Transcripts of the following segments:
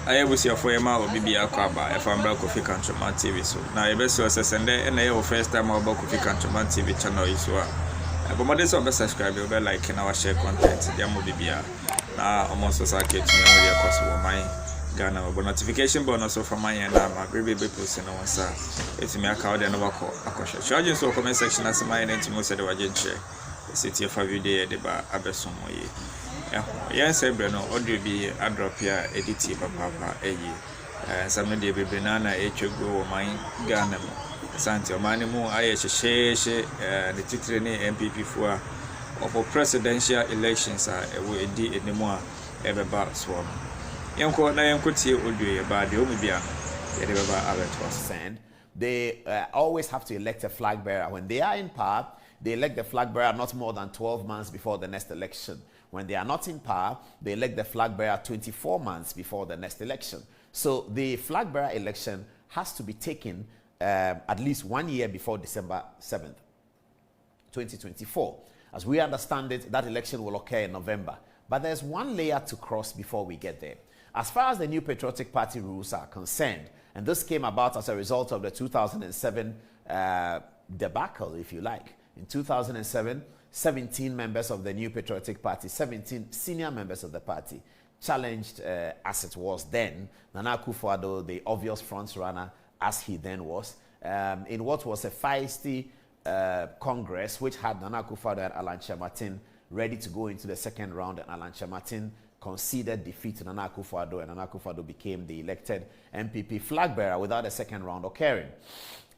I was your for ma obi bia kwaba if I'm Brëãk Countryman TV so na e be so sesende na your first time about Brëãk Countryman TV channel is wa but mo dey so be subscribe you be like na wa share content dia mo bibia na almost so say to me we dey cause wo my Ghana but notification bell no so for my na ma be post na one sa it me account dey no wako akosho charge so comment section as my name mo say dey waje share city of video dey ba abeso mo ye yes every no audio bi drop ya edit papa some no dey be banana etwego my Ghana mo santi o mani mu aye hyehyehye the titre ne MPP for of presidential elections we edi enemu a ebeba so yenko na yenko tie audio ye ba de o bia ye de beba abeto. They always have to elect a flag bearer. When they are in power, they elect the flag bearer not more than 12 months before the next election. When they are not in power, they elect the flag bearer 24 months before the next election. So the flag bearer election has to be taken at least 1 year before December 7th, 2024. As we understand it, that election will occur in November. But there's one layer to cross before we get there. As far as the New Patriotic Party rules are concerned, and this came about as a result of the 2007 debacle, if you like. In 2007, 17 members of the New Patriotic Party, 17 senior members of the party, challenged, as it was then, Nana Akufo-Addo, the obvious front runner, as he then was, in what was a feisty Congress, which had Nana Akufo-Addo and Alan Kyerematen ready to go into the second round, and Alan Kyerematen conceded defeat to Nana Akufo-Addo, and Nana Akufo-Addo became the elected MPP flag bearer without a second round occurring.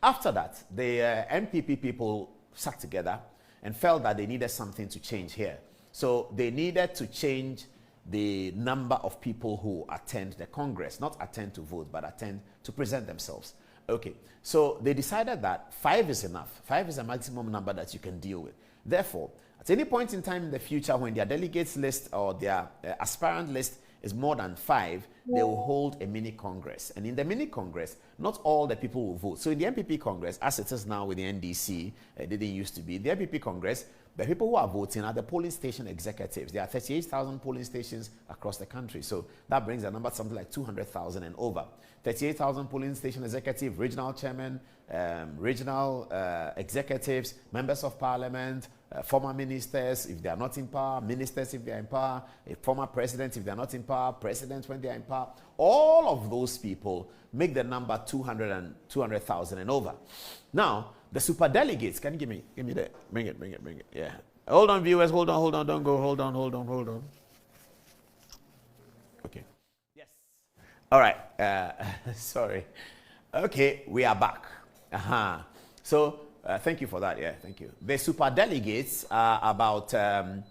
After that, the MPP people sat together and felt that they needed something to change here. So they needed to change the number of people who attend the Congress, not attend to vote, but attend to present themselves. Okay, so they decided that 5 is enough. 5 is a maximum number that you can deal with. Therefore, at any point in time in the future, when their delegates list or their aspirant list is more than 5, they will hold a mini Congress. And in the mini Congress, not all the people will vote. So in the MPP Congress, as it is now with the NDC, it didn't used to be, the MPP Congress, the people who are voting are the polling station executives. There are 38,000 polling stations across the country. So that brings the number to something like 200,000 and over. 38,000 polling station executives, regional chairmen, regional executives, members of parliament, former ministers if they are not in power, ministers if they are in power, a former president if they are not in power, president when they are in power. All of those people make the number 200,000 and over. Now, the super delegates, can you give me that? Bring it. Yeah. Hold on, viewers. Hold on. Don't go. Hold on. Okay. Yes. All right. Sorry. Okay, we are back. So, thank you for that. Yeah, thank you. The super delegates are about a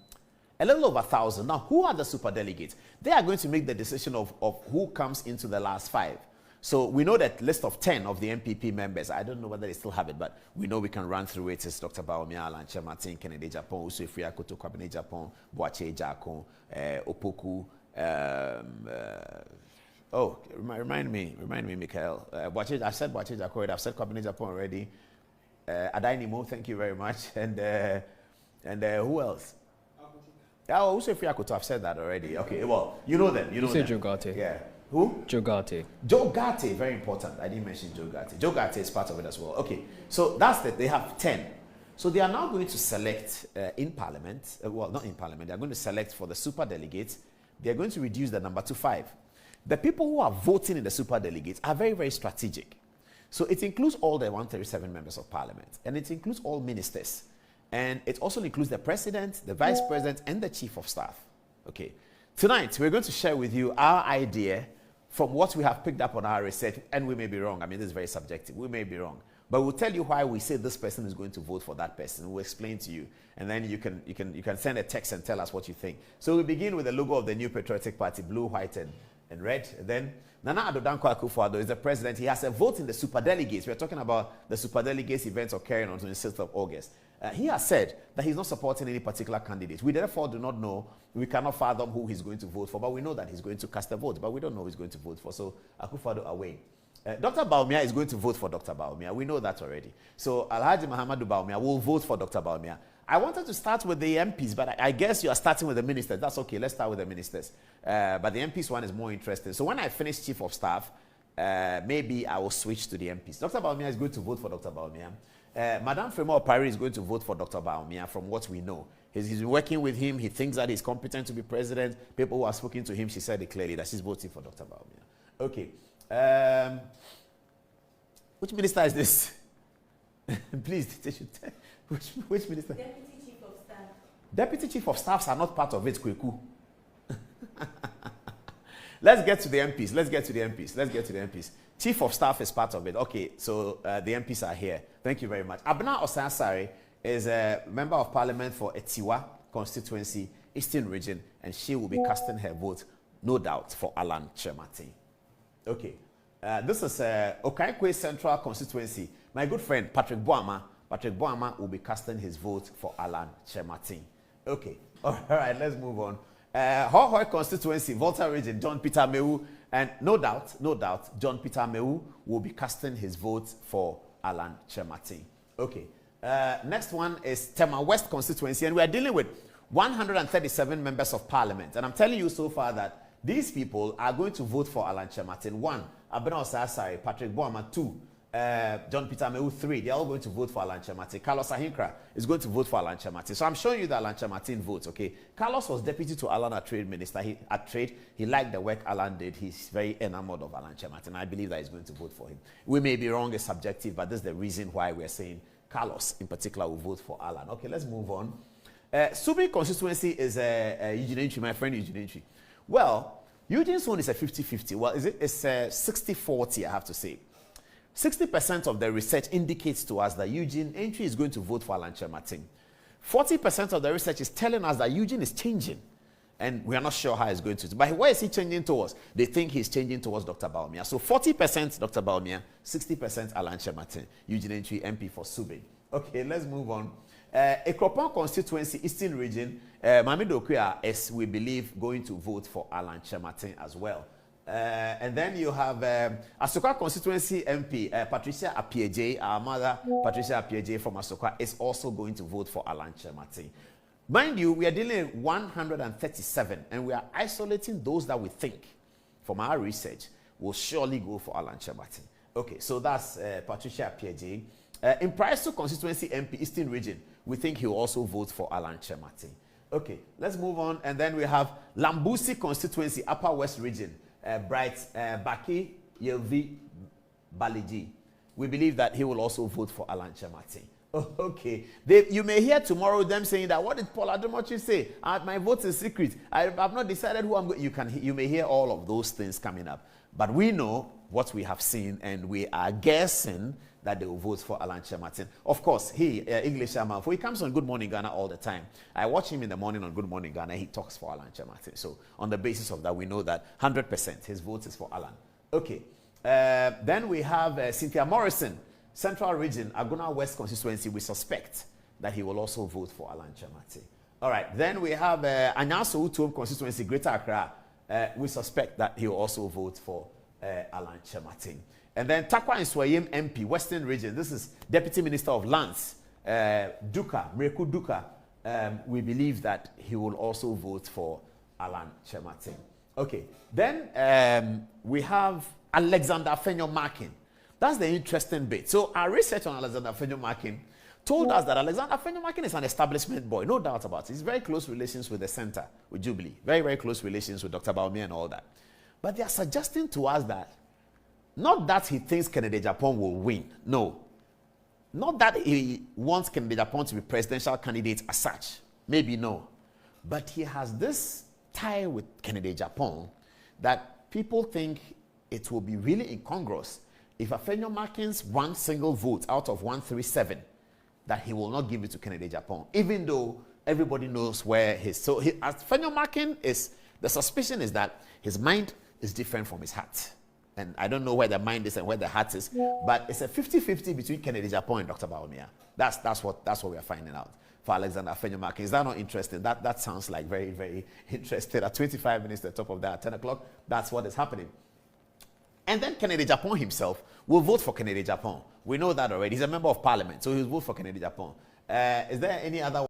little over 1,000. Now, who are the super delegates? They are going to make the decision of who comes into the last 5. So we know that list of 10 of the MPP members. I don't know whether they still have it, but we know we can run through it. It's Dr. Bawumia, Kyerematen, Ken.Agyapong, Cämp, Brëãk, Opoku. Remind me, Michael. I said Brëãk, I've said Ken.Agyapong already. Adainimo, thank you very much. And who else? I've said that already. Okay, well, you know them. You said Joe Garte. Yeah. Who? Joe Garte. Joe Garte, very important. I didn't mention Joe Garte. Joe Garte is part of it as well. Okay, so that's it. They have 10. So they are now going to select in Parliament. Well, not in Parliament. They are going to select for the super delegates. They are going to reduce the number to 5. The people who are voting in the super delegates are very, very strategic. So it includes all the 137 members of Parliament, and it includes all ministers, and it also includes the president, the vice president, and the chief of staff. Okay. Tonight, we're going to share with you our idea from what we have picked up on our research, and we may be wrong. I mean, this is very subjective. We may be wrong. But we'll tell you why we say this person is going to vote for that person. We'll explain to you. And then you can send a text and tell us what you think. So we begin with the logo of the New Patriotic Party, blue, white, and red. And then Nana Addo Dankwa Akufo-Addo is the president. He has a vote in the super delegates. We're talking about the super delegates events occurring on 26th of August. He has said that he's not supporting any particular candidate. We therefore do not know, we cannot fathom who he's going to vote for, but we know that he's going to cast a vote, but we don't know who he's going to vote for. So Akufo-Addo away. Dr. Bawumia is going to vote for Dr. Bawumia. We know that already. So Alhaji Muhammadu Bawumia will vote for Dr. Bawumia. I wanted to start with the MPs, but I guess you are starting with the ministers. That's okay. Let's start with the ministers. But the MPs one is more interesting. So when I finish Chief of Staff, maybe I will switch to the MPs. Dr. Bawumia is going to vote for Dr. Bawumia. Madame Fremont Opari is going to vote for Dr. Bawumia from what we know. He's been working with him. He thinks that he's competent to be president. People who are speaking to him, she said it clearly that she's voting for Dr. Bawumia. Okay. Which minister is this? Please, which minister? Deputy Chief of Staff. Deputy Chief of Staffs are not part of it, Kweku. Let's get to the MPs. Chief of Staff is part of it. Okay, so the MPs are here. Thank you very much. Abena Osansari is a member of parliament for Etiwa constituency, Eastern region, and she will be casting her vote, no doubt, for Alan Kyerematen. Okay, this is Okaikwe Central constituency. My good friend Patrick Boama will be casting his vote for Alan Kyerematen. Okay, all right, let's move on. Hohoi constituency, Volta region, John Peter Mewu, and no doubt, John Peter Mewu will be casting his vote for Alan Kyerematen. Okay, next one is Tema West constituency, and we are dealing with 137 members of parliament. And I'm telling you so far that these people are going to vote for Alan Kyerematen. 1, Abena Osasari, Patrick Boama. 2, John Peter Mewu. 3, they're all going to vote for Alan Kyerematen. Carlos Ahinkra is going to vote for Alan Kyerematen. So I'm showing you that Alan Kyerematen votes, okay? Carlos was deputy to Alan at Trade Minister. He liked the work Alan did. He's very enamored of Alan Kyerematen. I believe that he's going to vote for him. We may be wrong, it's subjective, but this is the reason why we're saying Carlos in particular will vote for Alan. Okay, let's move on. Subi constituency is Eugene Entry, my friend Eugene Entry. Well, Eugene's one is a 50-50. Well, it's a 60-40, I have to say. 60% of the research indicates to us that Eugene Entry is going to vote for Alan Kyerematen. 40% of the research is telling us that Eugene is changing. And we are not sure how he's going to. But where is he changing towards? They think he's changing towards Dr. Bawumia. So 40% Dr. Bawumia, 60% Alan Kyerematen. Eugene Entry, MP for Subi. Okay, let's move on. Ekropon constituency, Eastern region, Mami Dokuya is, we believe, going to vote for Alan Kyerematen as well. And then you have Asokwa constituency MP, Patricia Apieje, our mother, Patricia Apieje from Asokwa, is also going to vote for Alan Kyerematen. Mind you, we are dealing with 137, and we are isolating those that we think, from our research, will surely go for Alan Kyerematen. Okay, so that's Patricia Apieje. In Price constituency MP, Eastern region, we think he will also vote for Alan Kyerematen. Okay, let's move on. And then we have Lambusi constituency, Upper West region, Baki Yelvi Baliji. We believe that he will also vote for Alan Kyerematen. Okay. You may hear tomorrow them saying that, what did Paul Ademochi say? My vote is secret. I've not decided who I'm going. You may hear all of those things coming up. But we know what we have seen, and we are guessing that they will vote for Alan Kyerematen. Of course, English Chairman, he comes on Good Morning Ghana all the time. I watch him in the morning on Good Morning Ghana. He talks for Alan Kyerematen. So on the basis of that, we know that 100% his vote is for Alan. Okay. Then we have Cynthia Morrison, Central Region, Aguna West constituency. We suspect that he will also vote for Alan Kyerematen. All right. Then we have Anyaso Utom constituency, Greater Accra. We suspect that he will also vote for Alan Kyerematen. And then Takwa Nswayim MP, Western Region. This is Deputy Minister of Lands, Mreku Duka. We believe that he will also vote for Alan Kyerematen. Okay. Then we have Alexander Afenyo-Markin. That's the interesting bit. So our research on Alexander Afenyo-Markin told us that Alexander Afenyo-Markin is an establishment boy, no doubt about it. He's very close relations with the center, with Jubilee. Very, very close relations with Dr. Bawumia and all that. But they are suggesting to us that not that he thinks Ken.Agyapong will win. No. Not that he wants Ken.Agyapong to be presidential candidate as such. Maybe no. But he has this tie with Ken.Agyapong that people think it will be really incongruous if Afenyo-Markin's one single vote out of 137 that he will not give it to Ken.Agyapong, even though everybody knows where his... So Afenyo-Markin is... The suspicion is that his mind is different from his heart. And I don't know where the mind is and where the heart is, but it's a 50-50 between Ken.Agyapong and Dr. Bawumia. That's what we are finding out for Alexander Afenyo-Markin. Is that not interesting? That sounds like very, very interesting. At 25 minutes at the top of that, at 10 o'clock, that's what is happening. And then Ken.Agyapong himself will vote for Ken.Agyapong. We know that already. He's a member of parliament, so he'll vote for Ken.Agyapong. Is there any other